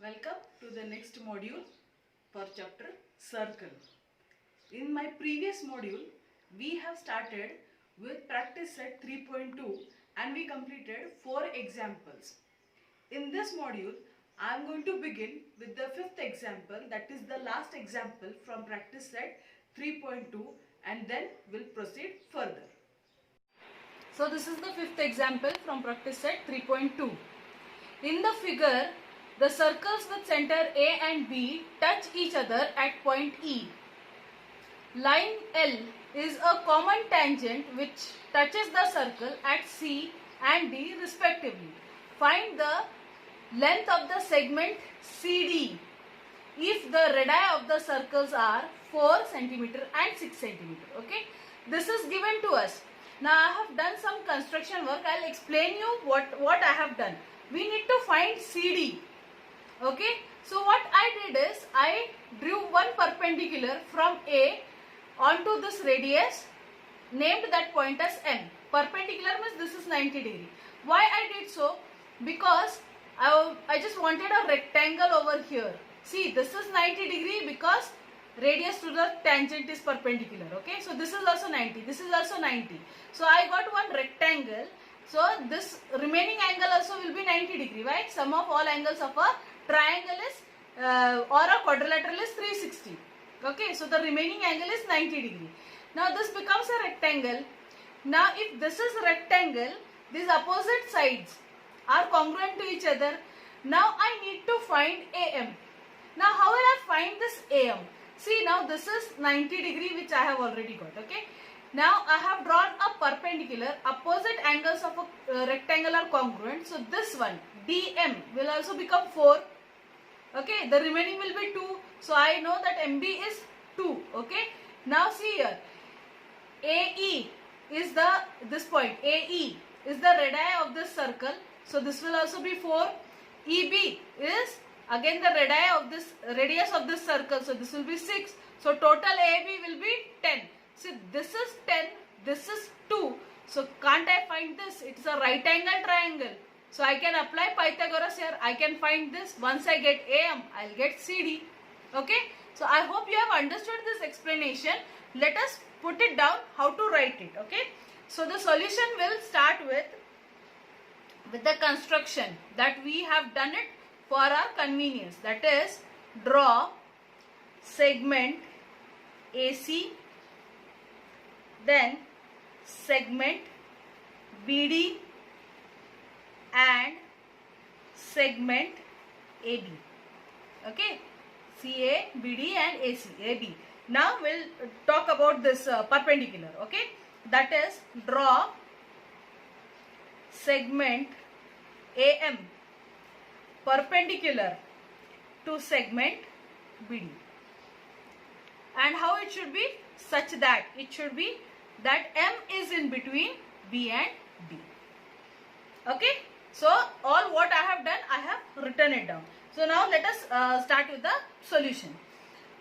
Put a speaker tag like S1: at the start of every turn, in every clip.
S1: Welcome to the next module for chapter Circle. In my previous module, we have started with practice set 3.2 and we completed 4 examples. In this module, I am going to begin with the 5th example, that is the last example from practice set 3.2, and then we'll proceed further. So this is the 5th example from practice set 3.2. In the figure, the circles with center A and B touch each other at point E. Line L is a common tangent which touches the circle at C and D respectively. Find the length of the segment CD if the radii of the circles are 4 cm and 6 cm. Okay, this is given to us. Now I have done some construction work. I'll explain you what I have done. We need to find CD. Okay, so what I did is I drew one perpendicular from A onto this radius, named that point as M. Perpendicular means this is 90 degree. Why I did so? Because I just wanted a rectangle over here. See, this is 90 degree because radius to the tangent is perpendicular. Okay, so this is also 90, this is also 90. So I got one rectangle. So this remaining angle also will be 90 degree, right? Sum of all angles of a triangle is or a quadrilateral is 360. Okay, so the remaining angle is 90 degree. Now this becomes a rectangle. Now if this is rectangle, these opposite sides are congruent to each other. Now I need to find AM. Now how will I find this AM? See, now this is 90 degree which I have already got. Okay. Now I have drawn a perpendicular. Opposite angles of a rectangle are congruent. So this one DM will also become 4. Okay, the remaining will be 2. So I know that MB is 2. Okay. Now see here, AE is this point. AE is the radii of this circle. So this will also be 4. EB is again the radii of this radius of this circle. So this will be 6. So total AB will be 10. See, this is 10. This is 2. So can't I find this? It's a right angle triangle. So I can apply Pythagoras here. I can find this. Once I get AM, I'll get CD. Okay. So I hope you have understood this explanation. Let us put it down how to write it. Okay. So the solution will start with the construction that we have done it for our convenience. That is, draw segment AC, then segment BD and segment AB. Okay, CA, BD and AC, AB. Now we'll talk about this perpendicular. Okay, that is, draw segment AM perpendicular to segment BD. And how it should be? Such that it should be that M is in between B and D. Okay. So all what I have done, I have written it down. So now let us start with the solution.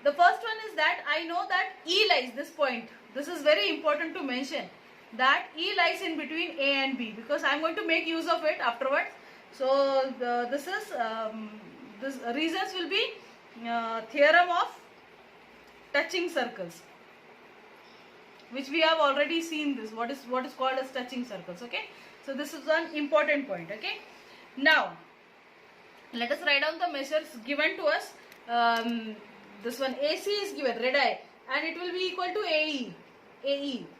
S1: The first one is that I know that E lies this point. This is very important to mention, that E lies in between A and B, because I am going to make use of it afterwards. So this reasons will be theorem of touching circles, which we have already seen this. What is called as touching circles. Okay. So this is one important point. Okay. Now let us write down the measures given to us. This one AC is given, radii, and it will be equal to AE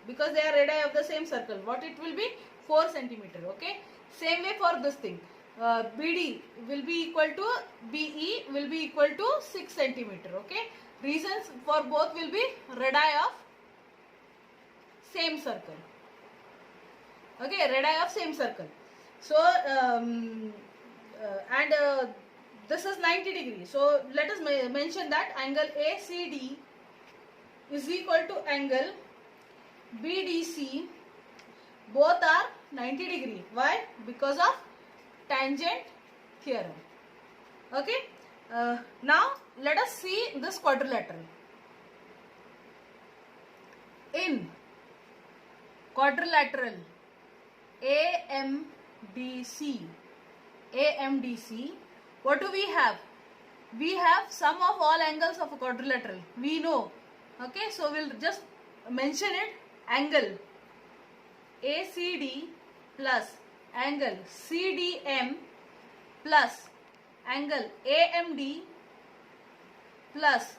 S1: because they are radii of the same circle. What it will be? 4 cm. Okay. Same way for this thing. BD will be equal to BE will be equal to 6 cm. Okay. Reasons for both will be radii of same circle. Okay, radii of same circle. So this is 90 degrees. So let us mention that angle ACD is equal to angle BDC. Both are 90 degree. Why? Because of tangent theorem. Okay. Now let us see this quadrilateral. In quadrilateral AMDC, what do we have? we have sum of all angles of a quadrilateral. We know. Okay, so we'll just mention it. Angle ACD plus angle CDM plus angle AMD plus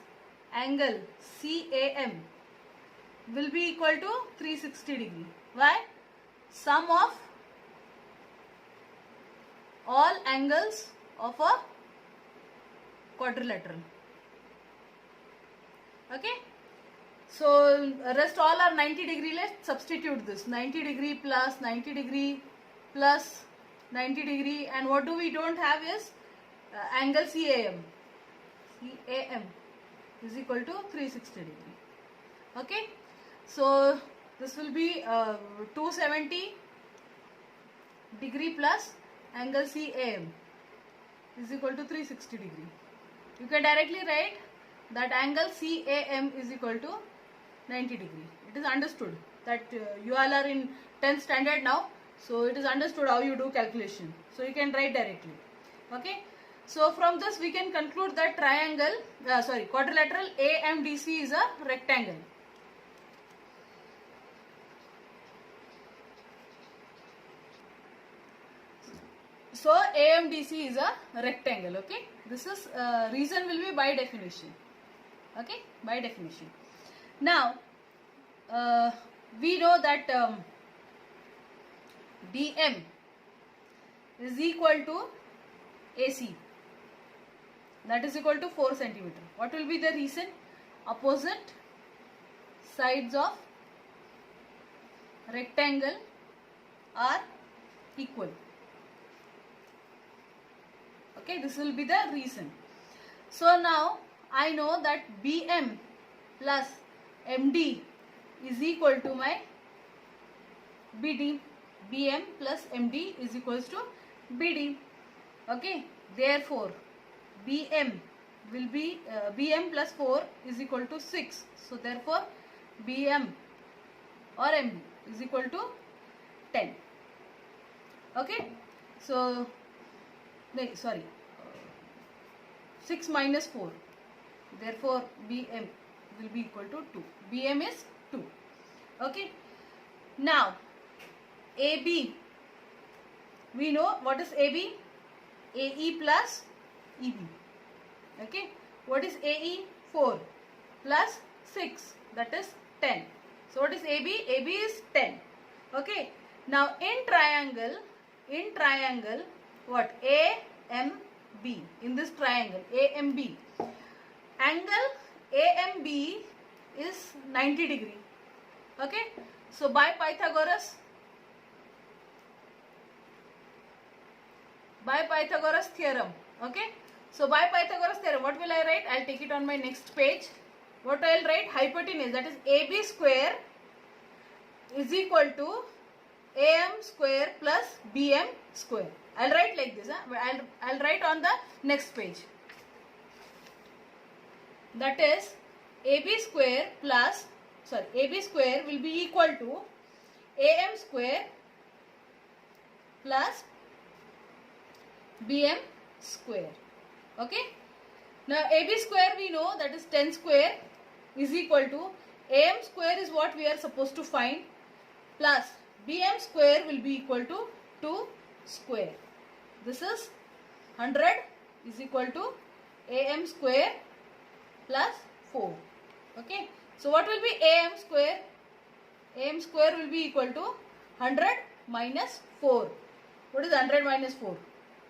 S1: angle CAM will be equal to 360 degree. Why? Sum of all angles of a quadrilateral. Okay, so rest all are 90 degree. Let's substitute this. 90 degree plus 90 degree plus 90 degree, and what do we don't have is angle CAM. CAM is equal to 360 degree. Okay, so this will be 270 degree plus angle CAM is equal to 360 degree. You can directly write that angle CAM is equal to 90 degree. It is understood that you all are in 10th standard now, so it is understood how you do calculation. So you can write directly. Okay. So from this we can conclude that quadrilateral AMDC is a rectangle. So AMDC is a rectangle. Okay, this is reason will be by definition. Okay, by definition. Now we know that DM is equal to AC, that is equal to 4 centimeter. What will be the reason? Opposite sides of rectangle are equal. Okay, this will be the reason. So now I know that BM plus MD is equal to my BD. BM plus MD is equals to BD. Okay, therefore BM will be BM plus 4 is equal to 6. So therefore BM or MD is equal to 10. Okay, so 6 minus 4, therefore BM will be equal to 2. BM is 2. Okay, now AB, we know what is AB? AE plus EB. Okay, what is AE? 4 plus 6, that is 10. So what is AB? AB is 10. Okay, now in triangle what? AMB, in this triangle AMB, angle AMB is 90 degree. Okay, so by Pythagoras theorem. Okay, so by Pythagoras theorem, what will I write? I'll take it on my next page. What I'll write? Hypotenuse, that is AB square is equal to AM square plus BM square. I'll write like this. I'll write on the next page. That is AB square will be equal to AM square plus BM square. Okay, now AB square we know, that is 10 square is equal to AM square is what we are supposed to find, plus BM square will be equal to 2 square. This is 100 is equal to AM square plus 4. Okay, so what will be AM square? AM square will be equal to 100 minus 4. What is 100 minus 4?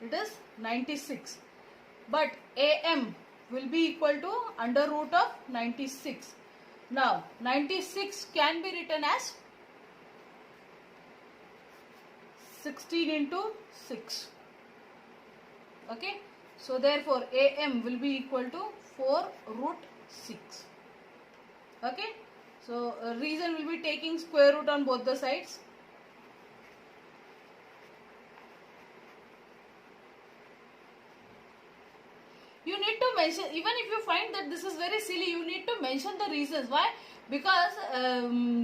S1: It is 96. But AM will be equal to under root of 96. Now 96 can be written as 16 into 6. Okay, so therefore AM will be equal to 4 root 6. Okay, so reason will be taking square root on both the sides. You need to mention, even if you find that this is very silly, you need to mention the reasons. Why? Because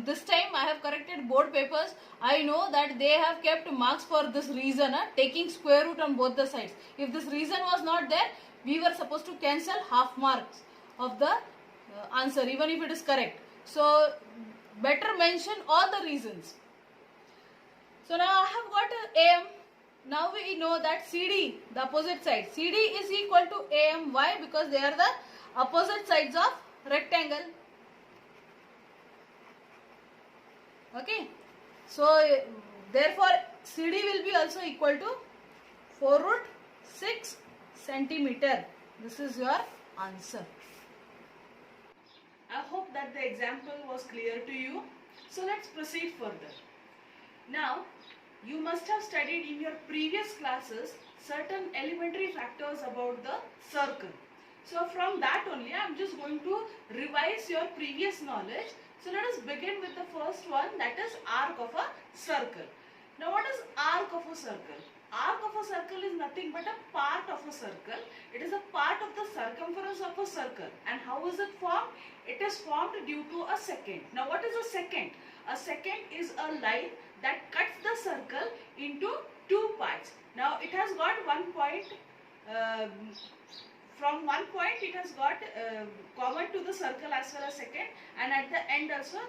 S1: this time I have corrected board papers. I know that they have kept marks for this reason, taking square root on both the sides. If this reason was not there,
S2: we were supposed to cancel half marks of the answer even if it is correct. So better mention all the reasons. So now I have got AM. Now we know that CD, the opposite side, CD is equal to AM. Why? Because they are the opposite sides of rectangle. Okay. So therefore CD will be also equal to 4 root 6 centimeter. This is your answer.
S1: I hope that the example was clear to you. So let's proceed further. Now, you must have studied in your previous classes certain elementary factors about the circle. So from that only, I am just going to revise your previous knowledge. So let us begin with the first one, that is arc of a circle. Now what is arc of a circle? Arc of a circle is nothing but a part of a circle. It is a part of the circumference of a circle. And how is it formed? It is formed due to a secant. Now what is a secant? A secant is a line that cuts the circle into two parts. Now it has got one point, from one point it has got common to the circle as well as secant, and at the end also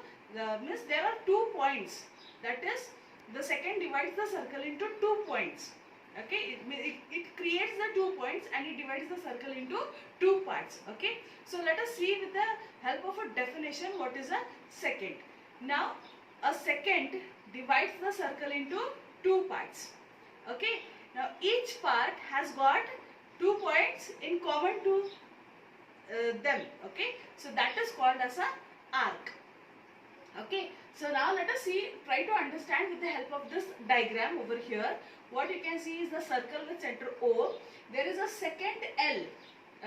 S1: means there are 2 points. That is, the secant divides the circle into 2 points. Okay, it creates the 2 points and it divides the circle into 2 parts. Okay, so let us see with the help of a definition what is a secant. Now a secant divides the circle into 2 parts. Okay, now each part has got 2 points in common to them. Okay, so that is called as a arc. Okay, so now let us see, try to understand with the help of this diagram over here. What you can see is the circle with center O. There is a secant L.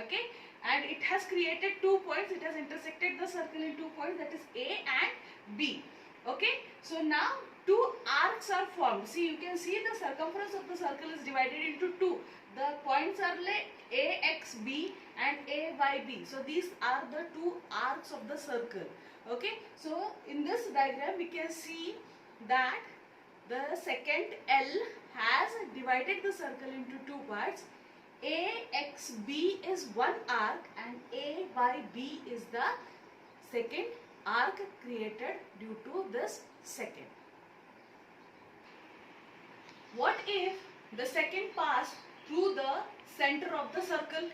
S1: Okay, and it has created 2 points. It has intersected the circle in 2 points, that is A and B. Okay, so now 2 arcs are formed. See, you can see the circumference of the circle is divided into 2. The points are like AXB and AYB. So these are the 2 arcs of the circle. Okay, so in this diagram we can see that the secant L has divided the circle into 2 parts. AXB is one arc and AYB is the second arc created due to this secant. What if the secant passed through the center of the circle?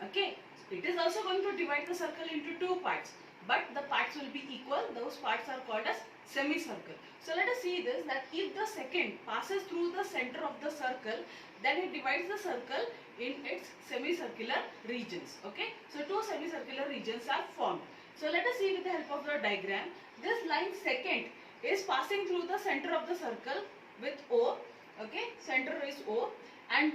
S1: Okay, it is also going to divide the circle into 2 parts, but the parts will be equal. Those parts are called as semicircle. So let us see this, that if the secant passes through the center of the circle, then it divides the circle in its semicircular regions. Okay, so 2 semicircular regions are formed. So let us see with the help of the diagram. This line secant is passing through the center of the circle with O. Okay, center is O, and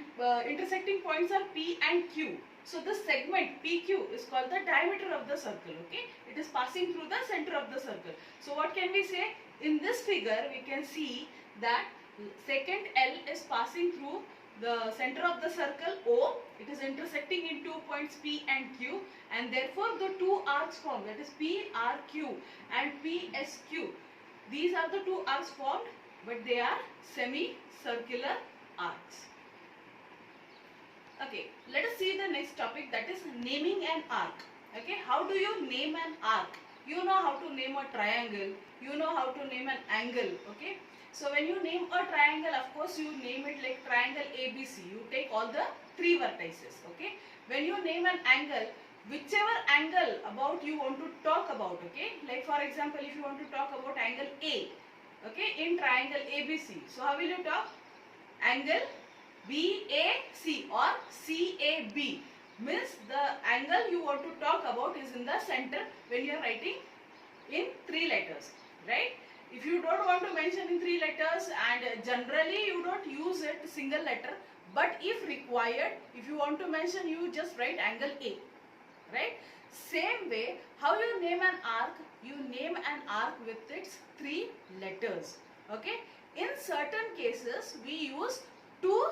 S1: intersecting points are P and Q. So this segment PQ is called the diameter of the circle. Okay, it is passing through the center of the circle. So what can we say? In this figure we can see that secant L is passing through the center of the circle O. It is intersecting in 2 points P and Q, and therefore the 2 arcs formed, that is PRQ and PSQ. These are the 2 arcs formed, but they are semicircular arcs. Okay, let us see the next topic, that is naming an arc. Okay, how do you name an arc? You know how to name a triangle, you know how to name an angle. Okay, so when you name a triangle, of course you name it like triangle ABC. You take all the 3 vertices. Okay, when you name an angle, whichever angle about you want to talk about. Okay, like for example, if you want to talk about angle A, okay, in triangle ABC, so how will you talk? Angle BAC or CAB, means the angle you want to talk about is in the center when you are writing in 3 letters, right? If you don't want to mention in 3 letters, and generally you don't use it single letter, but if required, if you want to mention, you just write angle A, right? Same way, how you name an arc? You name an arc with its 3 letters. Okay, in certain cases we use 2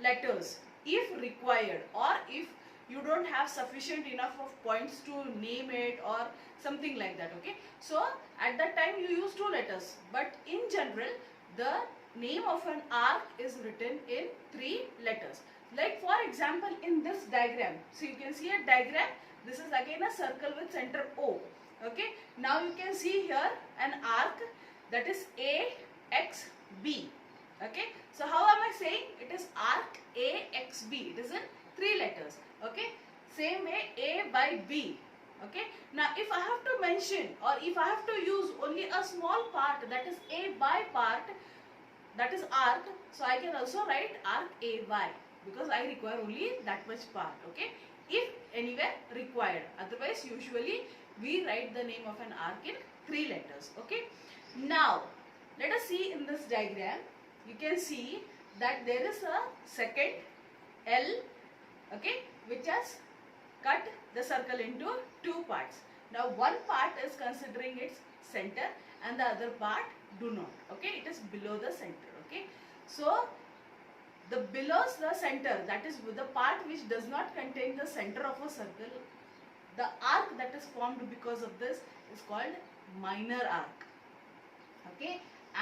S1: letters if required, or if you don't have sufficient enough of points to name it or something like that. Okay, so at that time you use 2 letters, but in general the name of an arc is written in 3 letters. Like for example, in this diagram, so you can see a diagram. This is again a circle with center O. Okay. Now you can see here an arc that is AXB. Okay. So how am I saying? It is arc AXB. It is in 3 letters. Okay. Same way A by B. Okay. Now if I have to mention, or if I have to use only a small part, that is A by part, that is arc, so I can also write arc AY, because I require only that much part. Okay. If anywhere required, otherwise usually we write the name of an arc in 3 letters. Okay. Now let us see in this diagram. You can see that there is a second L, okay, which has cut the circle into 2 parts. Now one part is considering its center and the other part do not. Okay, it is below the center. Okay, so the below the center, that is the part which does not contain the center of a circle, the arc that is formed because of this is called minor arc. Okay,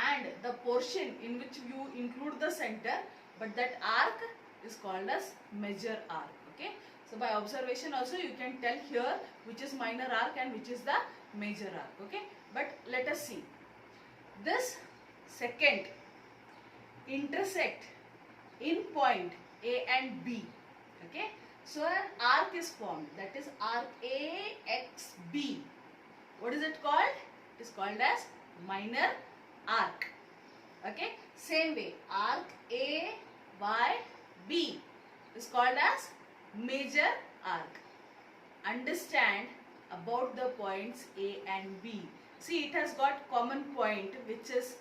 S1: and the portion in which you include the center but that arc is called as major arc. Okay, so by observation also you can tell here which is minor arc and which is the major arc. Okay, but let us see. This second intersect in point A and B. Okay, so an arc is formed, that is arc AXB. What is it called? It is called as minor arc. Okay, same way arc AYB is called as major arc. Understand about the points A and B. See, it has got common point which is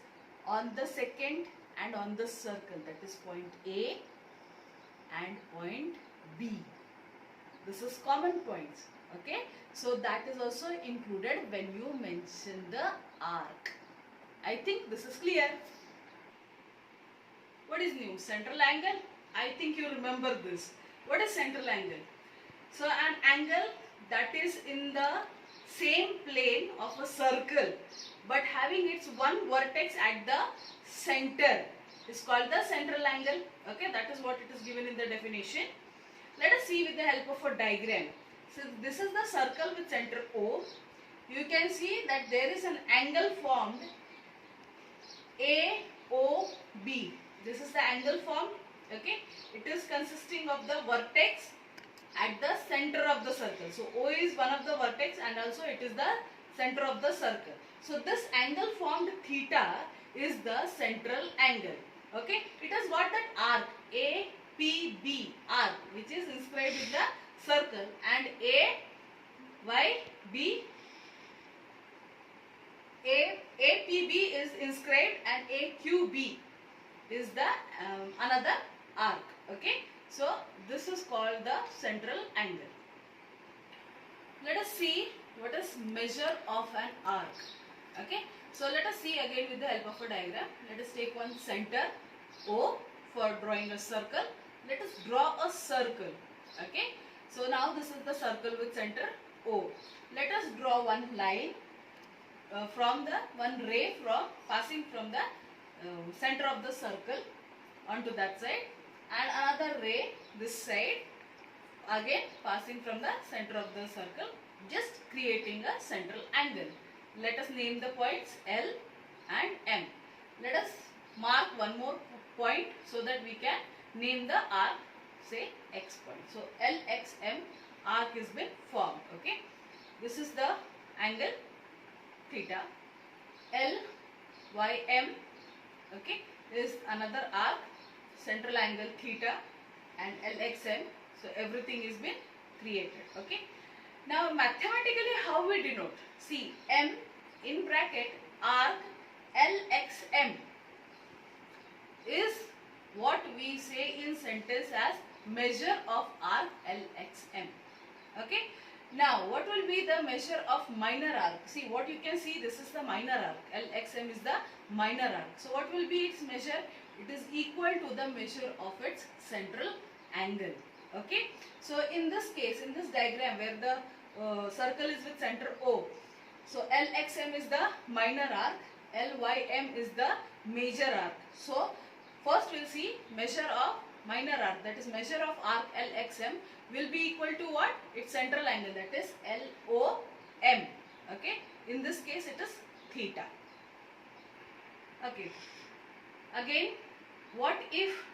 S1: on the second and on the circle, that is point A and point B. This is common points. Okay, so that is also included when you mention the arc. I think this is clear. What is new? Central angle. I think you remember this. What is central angle? So an angle that is in the same plane of a circle but having its one vertex at the center is called the central angle. Okay, that is what it is given in the definition. Let us see with the help of a diagram. So this is the circle with center O. You can see that there is an angle formed AOB. This is the angle formed. Okay, it is consisting of the vertex at the center of the circle. So O is one of the vertex and also it is the center of the circle. So this angle formed theta is the central angle. Okay, it has got that arc APB arc which is inscribed in the circle, and APB is inscribed and AQB is the another arc. Okay, so this is called the central angle. Let us see what is measure of an arc. Okay, so let us see again with the help of a diagram. Let us take one center O for drawing a circle. Let us draw a circle. Okay, so now this is the circle with center O. Let us draw one line from the one ray from passing from the center of the circle onto that side, and another ray this side again passing from the center of the circle, just creating a central angle. Let us name the points L and M. Let us mark one more point so that we can name the arc, say X point. So LXM arc has been formed. Okay, this is the angle theta. LYM, okay, is another arc, central angle theta, and LXM. So everything is been created. Okay, now mathematically how we denote? See, M in bracket arc LXM is what we say in sentence as measure of arc LXM. Okay, now what will be the measure of minor arc? See, what you can see, this is the minor arc. LXM is the minor arc. So what will be its measure? It is equal to the measure of its central angle. Okay, so in this case, in this diagram where the circle is with center O, so LXM is the minor arc, LYM is the major arc. So first we'll see measure of minor arc, that is measure of arc LXM, will be equal to what? Its central angle, that is LOM. Okay, in this case it is theta. Okay, again, what if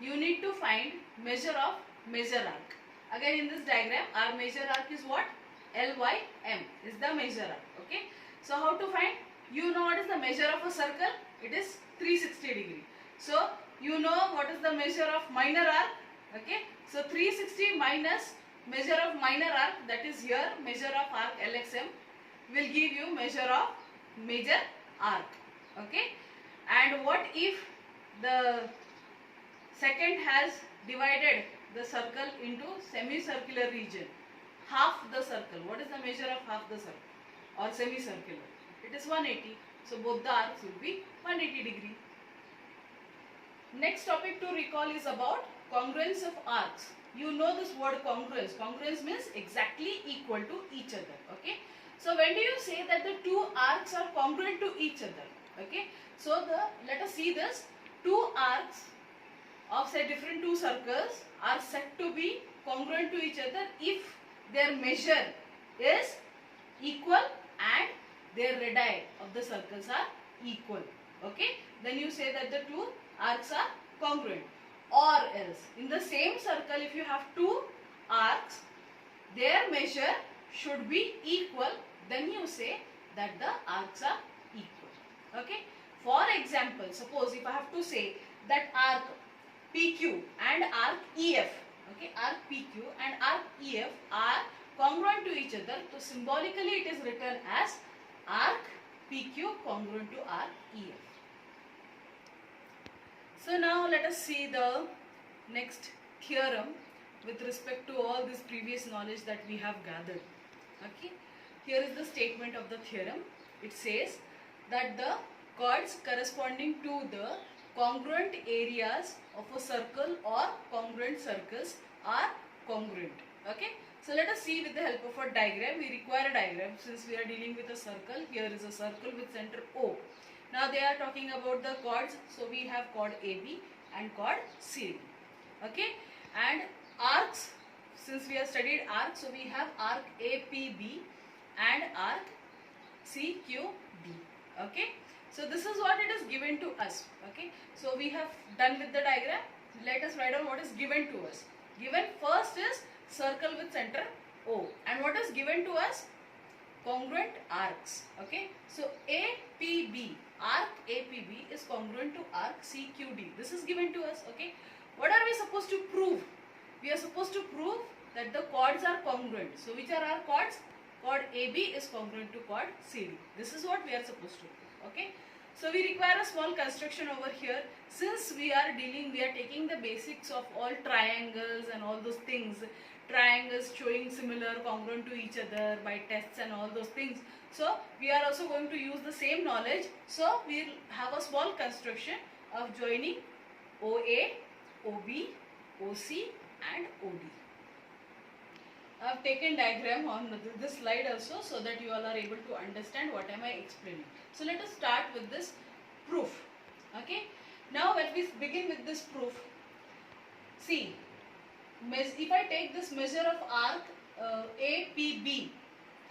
S1: you need to find measure of measure arc? Again, in this diagram, our measure arc is what? LYM is the measure arc. Okay, so how to find? You know what is the measure of a circle? It is 360 degree. So you know what is the measure of minor arc? Okay, so 360 minus measure of minor arc, that is here measure of arc LXM, will give you measure of major arc. Okay, and what if the second has divided the circle into semicircular region, half the circle? What is the measure of half the circle or semicircular? It is 180. So both the arcs will be 180 degree. Next topic to recall is about congruence of arcs. You know this word congruence. Congruence means exactly equal to each other. Okay. So when do you say that the two arcs are congruent to each other? Okay. So let us see this. Two arcs of say different two circles are said to be congruent to each other if their measure is equal and their radii of the circles are equal. Okay. Then you say that the two arcs are congruent. Or else, in the same circle, if you have two arcs, their measure should be equal, then you say that the arcs are equal. Okay. For example, suppose if I have to say that arc PQ and arc EF, okay, arc PQ and arc EF are congruent to each other, so symbolically it is written as arc PQ congruent to arc EF. So now let us see the next theorem with respect to all this previous knowledge that we have gathered. Okay, here is the statement of the theorem. It says that the chords corresponding to the congruent areas of a circle or congruent circles are congruent. Okay, so let us see with the help of a diagram. We require a diagram since we are dealing with a circle. Here is a circle with center O. Now they are talking about the chords, so we have chord AB and chord CD. Okay, and arcs, since we have studied arcs, so we have arc APB and arc CQD. Okay, so this is what it is given to us. Okay, so we have done with the diagram. Let us write down what is given to us. Given first is circle with center O, and what is given to us? Congruent arcs. Okay, so APB, arc APB is congruent to arc CQD. This is given to us. Okay, what are we supposed to prove? We are supposed to prove that the chords are congruent. So which are our chords? Chord AB is congruent to chord CD. This is what we are supposed to prove. Okay, so we require a small construction over here. Since we are taking the basics of all triangles and all those things, triangles showing similar, congruent to each other by tests and all those things. So we are also going to use the same knowledge. So we will have a small construction of joining OA, OB, OC and OD. I have taken diagram on this slide also so that you all are able to understand what am I explaining. So let us start with this proof. Okay. Now when we begin with this proof, see, if I take this measure of arc APB,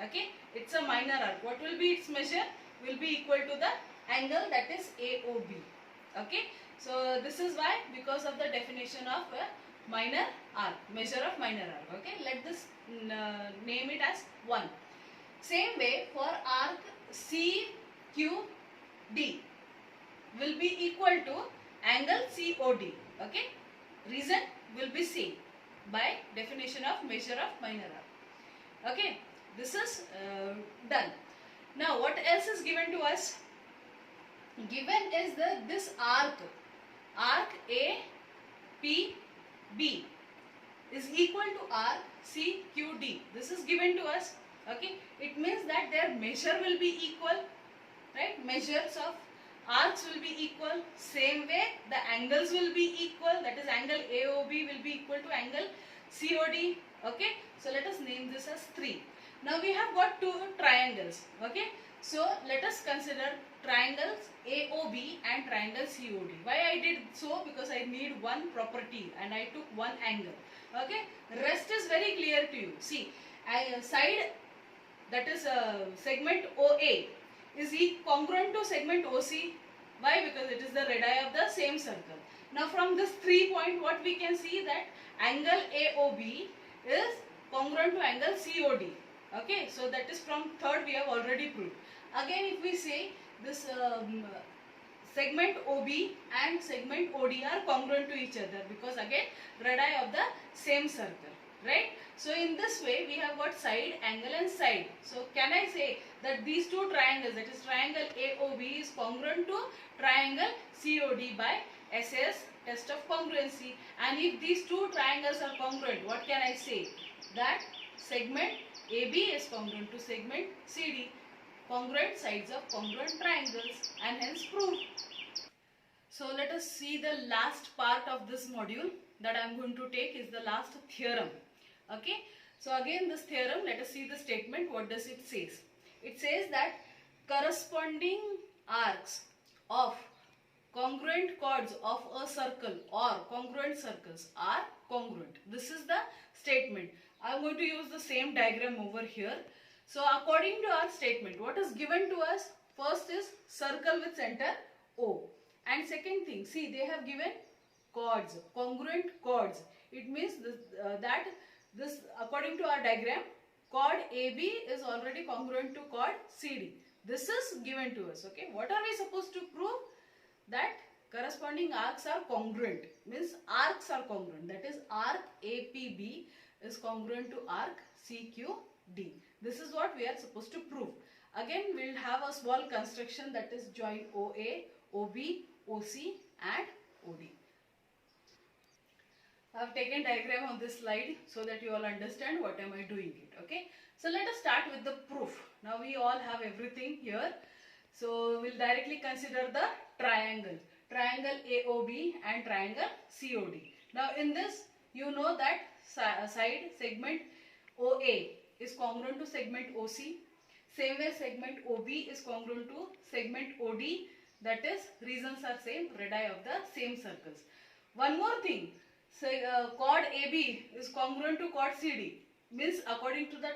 S1: okay, it's a minor arc. What will be its measure? Will be equal to the angle, that is AOB. Okay, so this is why, because of the definition of minor arc, measure of minor arc. Okay, let this name it as 1. Same way for arc CQD will be equal to angle COD. Okay, reason will be same by definition of measure of minor arc. Okay, this is done. Now what else is given to us? Given is this arc APB is equal to arc CQD. This is given to us. Okay, it means that their measure will be equal, right? Measures of arcs will be equal. Same way the angles will be equal, that is angle AOB will be equal to angle COD. Okay, so let us name this as 3.
S2: Now we have got two triangles. Okay, so let us consider triangles AOB and triangle COD. Why I did so? Because I need one property and I took one angle. Okay, rest is very clear to you. See, side, that is segment OA is congruent to segment OC. Why? Because it is the radii of the same circle. Now from this 3 point, what we can see that angle AOB is congruent to angle COD. Okay, so that is from third we have already proved. Again, if we say this segment OB and segment OD are congruent to each other, because again radii of the same circle, right? So in this way we have got side, angle and side. So can I say that these two triangles, that is triangle AOB is congruent to triangle COD by SAS, test of congruency? And if these two triangles are congruent, what can I say? That segment AB is congruent to segment CD, congruent sides of congruent triangles, and hence proved. So let us see the last part of this module that I am going to take is the last theorem. Okay, so again this theorem, let us see the statement. What does it say? It says that corresponding arcs of congruent chords of a circle or congruent circles are congruent. This is the statement. I am going to use the same diagram over here. So according to our statement, what is given to us? First is circle with center O. And second thing, see, they have given chords, congruent chords. It means this according to our diagram, chord AB is already congruent to chord CD. This is given to us. Okay, what are we supposed to prove? That corresponding arcs are congruent, means arcs are congruent. That is arc APB is congruent to arc CQD. This is what we are supposed to prove. Again, we will have a small construction, that is join OA, OB, OC and OD. I have taken diagram on this slide so that you all understand what am I doing it. Okay, so let us start with the proof. Now we all have everything here. So we'll directly consider the triangle AOB and triangle COD. Now in this, you know that side segment OA is congruent to segment OC. Same way segment OB is congruent to segment OD. That is, reasons are same, radii of the same circles. One more thing, chord AB is congruent to chord CD. Means according to the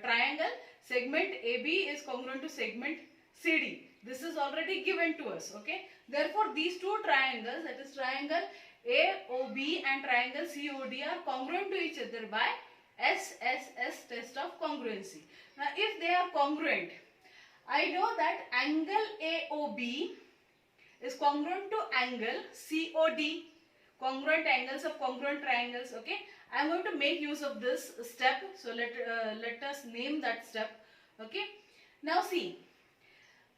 S2: triangle, segment AB is congruent to segment CD. This is already given to us. Okay. Therefore, these two triangles, that is triangle AOB and triangle COD, are congruent to each other by SSS, test of congruency. Now, if they are congruent, I know that angle AOB is congruent to angle COD, congruent angles of congruent triangles. Okay, I am going to make use of this step. So let us name that step. Okay, now see,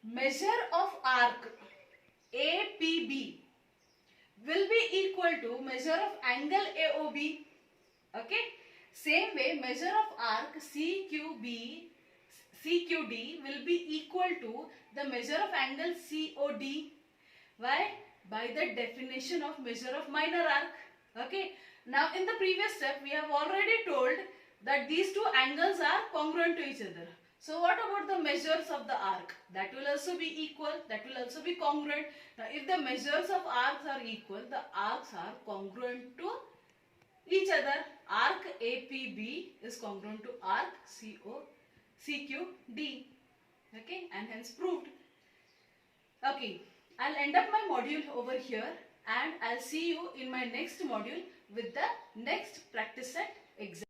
S2: measure of arc APB will be equal to measure of angle AOB. Okay, same way measure of arc CQD will be equal to the measure of angle COD. Why? By the definition of measure of minor arc. Okay. Now in the previous step we have already told that these two angles are congruent to each other. So what about the measures of the arc? That will also be equal. That will also be congruent. Now if the measures of arcs are equal, the arcs are congruent to each other. Arc APB is congruent to arc CQD. Okay, and hence proved. Okay, I'll end up my module over here and I'll see you in my next module with the next practice set exam.